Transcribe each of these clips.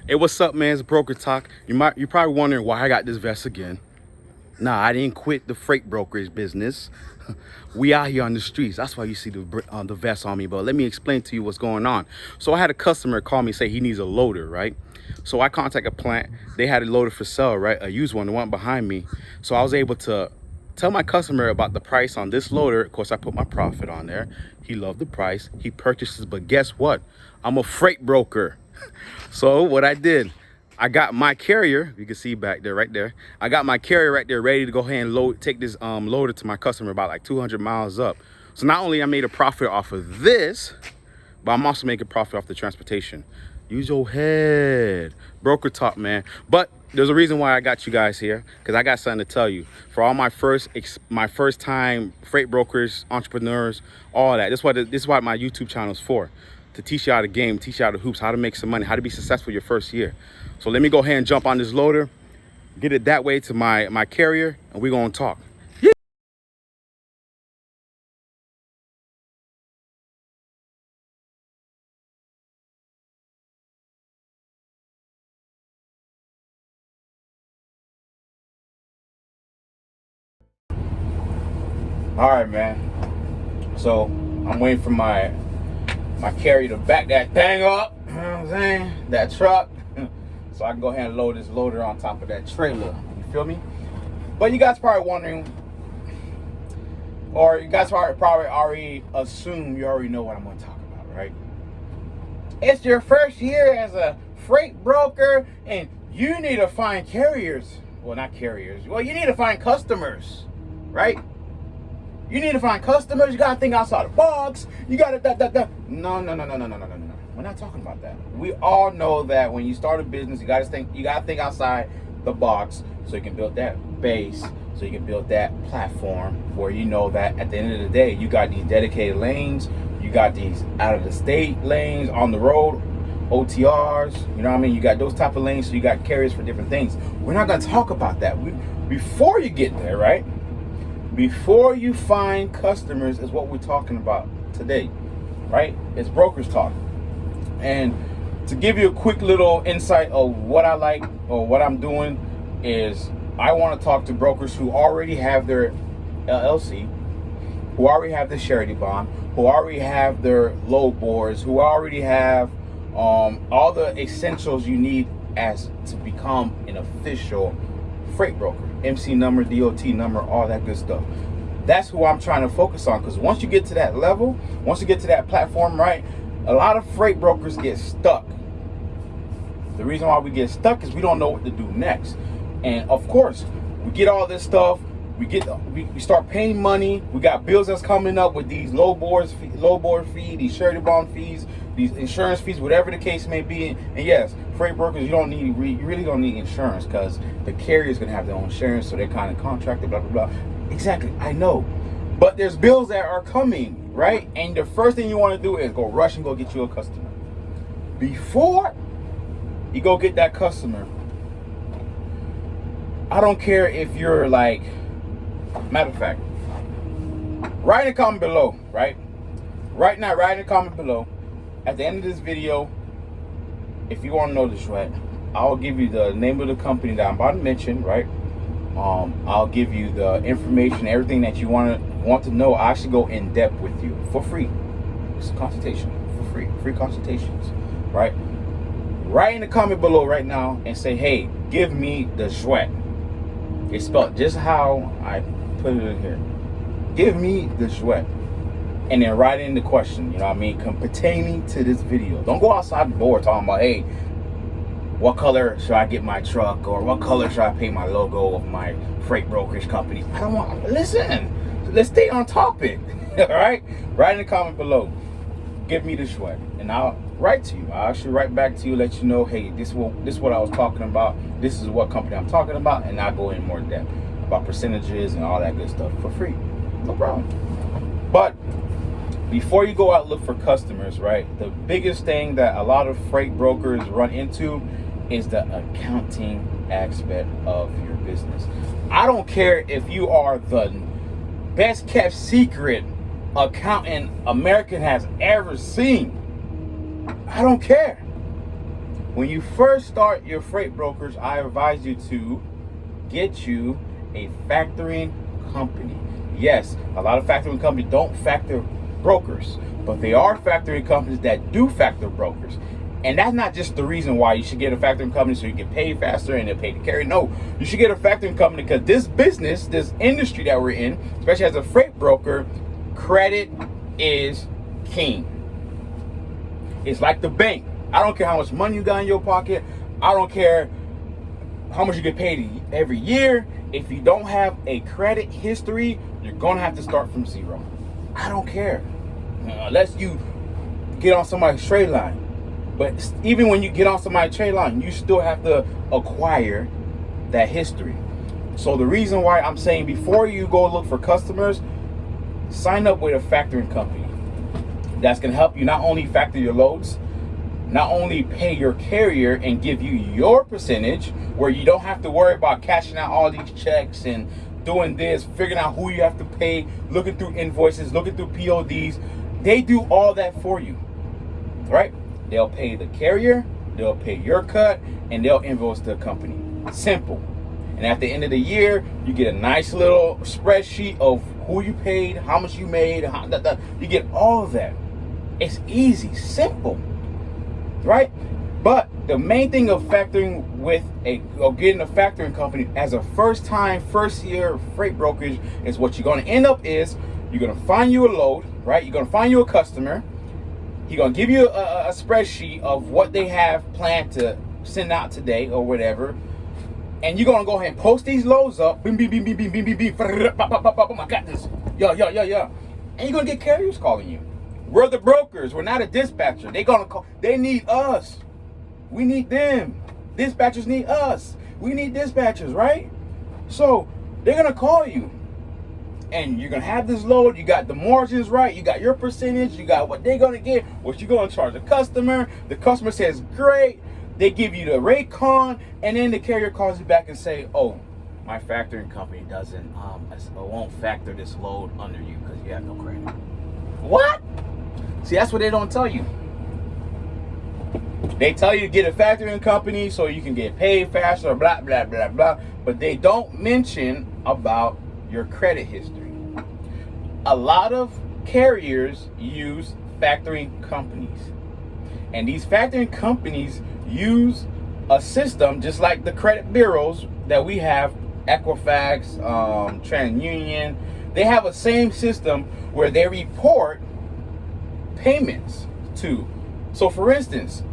Hey, what's up, man? It's Broker Talk. You're probably wondering why I got this vest again. Nah, I didn't quit the freight brokerage business. We out here on the streets. That's why you see the vest on me. But let me explain to you what's going on. So I had a customer call me, say he needs a loader, right? So I contact a plant. They had a loader for sale, right? A used one, the one behind me. So I was able to tell my customer about the price on this loader. Of course, I put my profit on there. He loved the price. He purchases, but guess what? I'm a freight broker. So what I did, I got my carrier, you can see back there, right there. I got my carrier right there ready to go ahead and take this loader to my customer about like 200 miles up. So not only I made a profit off of this, but I'm also making profit off the transportation. Use your head. Broker talk, man. But there's a reason why I got you guys here, because I got something to tell you. For all my first time freight brokers, entrepreneurs, all that. This is what my YouTube channel is for. To teach you how the game, teach you how the hoops, how to make some money, how to be successful your first year. So let me go ahead and jump on this loader, get it that way to my carrier, and we're gonna talk. Yeah. All right, man. So I'm waiting for my carrier to back that thing up, you know what I'm saying? That truck. So I can go ahead and load this loader on top of that trailer. You feel me? But you guys probably wondering, or you guys probably already assume you already know what I'm gonna talk about, right? It's your first year as a freight broker and you need to find carriers. Well, not carriers. Well, you need to find customers, right? You need to find customers. You gotta think outside the box. You gotta No. We're not talking about that. We all know that when you start a business, you gotta think outside the box so you can build that base, so you can build that platform where you know that at the end of the day, you got these dedicated lanes, you got these out of the state lanes on the road, OTRs, you know what I mean? You got those type of lanes, so you got carriers for different things. We're not gonna talk about that. Before you get there, right? Before you find customers is what we're talking about today, right? It's brokers talk. And to give you a quick little insight of what I like or what I'm doing is I want to talk to brokers who already have their LLC, who already have the surety bond, who already have their load boards, who already have all the essentials you need as to become an official freight broker. MC number, DOT number, all that good stuff. That's who I'm trying to focus on, because once you get to that level, once you get to that platform, right, a lot of freight brokers get stuck. The reason why we get stuck is we don't know what to do next. And of course, we get all this stuff, we start paying money, we got bills that's coming up with these low board fee, these surety bond fees, these insurance fees, whatever the case may be. And yes, freight brokers, you really don't need insurance, because the carrier is going to have their own insurance, so they're kind of contracted, blah blah blah. Exactly, I know, but there's bills that are coming, right? And the first thing you want to do is go rush and go get you a customer. Before you go get that customer, I don't care if you're like, matter of fact, write in the comment below, right? Right now, write in the comment below. At the end of this video, if you want to know this, right, I'll give you the name of the company that I'm about to mention, right? I'll give you the information, everything that you want to know. I actually go in depth with you for free. It's a consultation for free consultations, right? Write in the comment below right now and say, hey, give me the Zhuet. It's spelled just how I put it in here. Give me the Zhuet. And then write in the question, you know what I mean, pertaining to this video. Don't go outside the door talking about, hey, what color should I get my truck, or what color should I paint my logo of my freight brokerage company? I don't want, listen, let's stay on topic. All right, write in the comment below, give me the Zhuet, and I'll write to you. I'll actually write back to you, let you know, hey, this is what I was talking about, this is what company I'm talking about, and I'll go in more depth about percentages and all that good stuff for free, no problem. But before you go out look for customers, right, the biggest thing that a lot of freight brokers run into is the accounting aspect of your business. I don't care if you are the best kept secret accountant America has ever seen. I don't care. When you first start your freight brokers, I advise you to get you a factoring company. Yes, a lot of factoring companies don't factor brokers, but they are factoring companies that do factor brokers. And that's not just the reason why you should get a factoring company so you get paid faster and they're paid to carry. No, you should get a factoring company because this business, this industry that we're in, especially as a freight broker, credit is king. It's like the bank. I don't care how much money you got in your pocket. I don't care how much you get paid every year. If you don't have a credit history, you're going to have to start from zero. I don't care. Unless you get on somebody's trade line. But even when you get on somebody's trade line, you still have to acquire that history. So the reason why I'm saying before you go look for customers, sign up with a factoring company. That's going to help you not only factor your loads, not only pay your carrier and give you your percentage where you don't have to worry about cashing out all these checks and doing this, figuring out who you have to pay, looking through invoices, looking through PODs. They do all that for you, right? They'll pay the carrier, they'll pay your cut, and they'll invoice the company. Simple. And at the end of the year, you get a nice little spreadsheet of who you paid, how much you made, you get all of that. It's easy, simple, right? But the main thing of factoring with getting a factoring company as a first year freight brokerage is what you're going to end up is you're going to find you a load, right? You're going to find you a customer. He's going to give you a spreadsheet of what they have planned to send out today or whatever. And you're going to go ahead and post these loads up. Bing, bing, bing, bing, bing, bing, bing, bing. I got this. Yeah. And you're going to get carriers calling you. We're the brokers. We're not a dispatcher. They're going to call. They need us. We need them. Dispatchers need us. We need dispatchers, right? So they're going to call you. And you're going to have this load. You got the margins right. You got your percentage. You got what they're going to get. What you're going to charge the customer. The customer says, great. They give you the rate con. And then the carrier calls you back and say, oh, my factoring company won't factor this load under you because you have no credit. What? See, that's what they don't tell you. They tell you to get a factoring company so you can get paid faster, blah, blah, blah, blah. But they don't mention about your credit history. A lot of carriers use factoring companies. And these factoring companies use a system just like the credit bureaus that we have, Equifax, TransUnion. They have a same system where they report payments to. So for instance,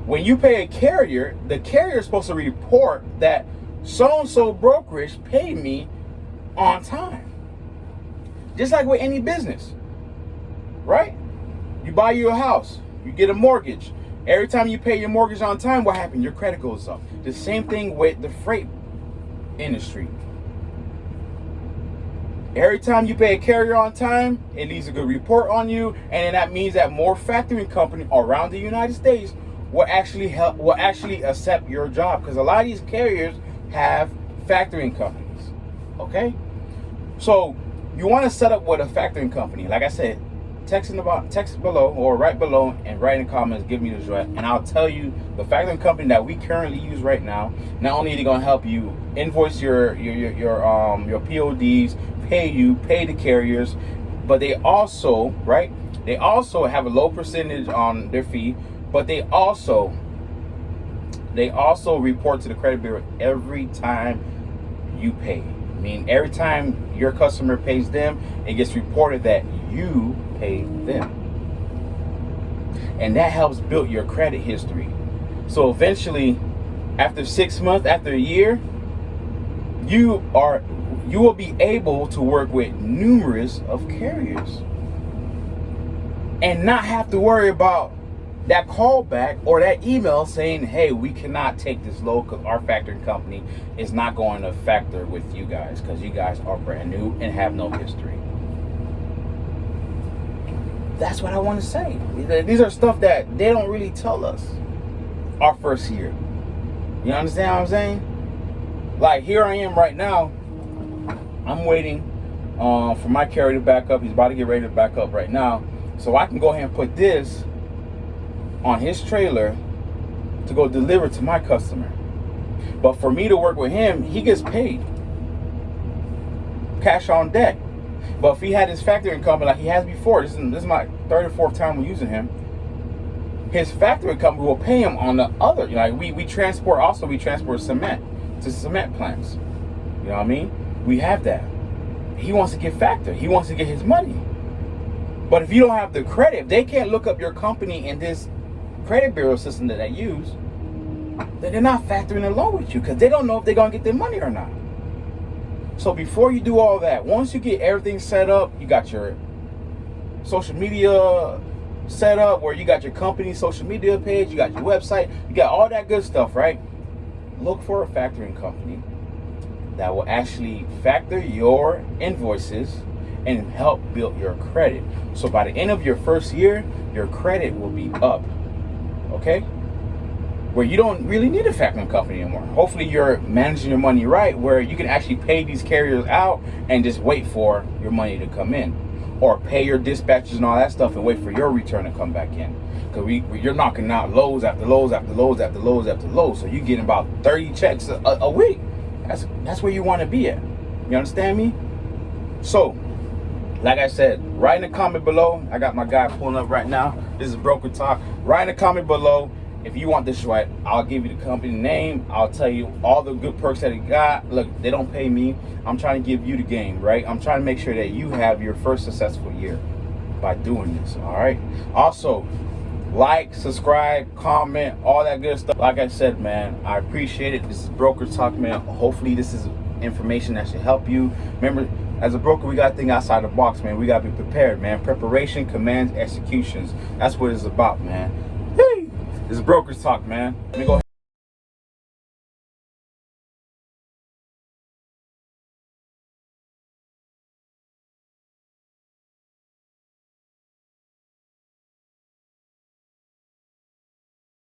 when you pay a carrier, the carrier is supposed to report that so-and-so brokerage paid me on time. Just like with any business, right? You buy you a house, you get a mortgage. Every time you pay your mortgage on time, what happens? Your credit goes up. The same thing with the freight industry. Every time you pay a carrier on time, it leaves a good report on you, and then that means that more factoring companies around the United States will actually accept your job, because a lot of these carriers have factoring companies. Okay, so you want to set up with a factoring company. Like I said, text below or right below and write in the comments, give me the address, and I'll tell you the factoring company that we currently use right now. Not only are they gonna help you invoice your PODs, pay the carriers, but they also have a low percentage on their fee, but they also report to the credit bureau every time you pay. I mean, every time your customer pays them, it gets reported that you pay them. And that helps build your credit history. So eventually, after 6 months, after a year, you will be able to work with numerous of carriers and not have to worry about that callback or that email saying, hey, we cannot take this load because our factoring company is not going to factor with you guys because you guys are brand new and have no history. That's what I want to say. These are stuff that they don't really tell us our first year. You understand what I'm saying? Like, here I am right now. I'm waiting for my carrier to back up. He's about to get ready to back up right now. So I can go ahead and put this on his trailer to go deliver to my customer. But for me to work with him, he gets paid. Cash on deck. But if he had his factoring company like he has before, this is my third or fourth time we're using him. His factoring company will pay him on the other. You know, we transport cement to cement plants. You know what I mean? We have that. He wants to get factored. He wants to get his money. But if you don't have the credit, if they can't look up your company in this credit bureau system that they use, then they're not factoring a loan with you because they don't know if they're going to get their money or not. So before you do all that, once you get everything set up, you got your social media set up where you got your company social media page, you got your website, you got all that good stuff, right? Look for a factoring company that will actually factor your invoices and help build your credit. So by the end of your first year, your credit will be up, okay? Where you don't really need a factoring company anymore. Hopefully you're managing your money right, where you can actually pay these carriers out and just wait for your money to come in. Or pay your dispatchers and all that stuff and wait for your return to come back in. Because you're knocking out loads after loads after loads after loads after loads. So you're getting about 30 checks a week. That's where you want to be at. You understand me? So, like I said, write in the comment below. I got my guy pulling up right now. This is Broker Talk. Write in the comment below. If you want this right, I'll give you the company name. I'll tell you all the good perks that it got. Look, they don't pay me. I'm trying to give you the game, right? I'm trying to make sure that you have your first successful year by doing this, all right? Also, like, subscribe, comment, all that good stuff. Like I said, man, I appreciate it. This is Broker Talk, man. Hopefully this is information that should help you. Remember, as a broker, we got to think outside the box, man. We got to be prepared, man. Preparation commands executions. That's what it's about, man. This is Broker Talk, man. Let me go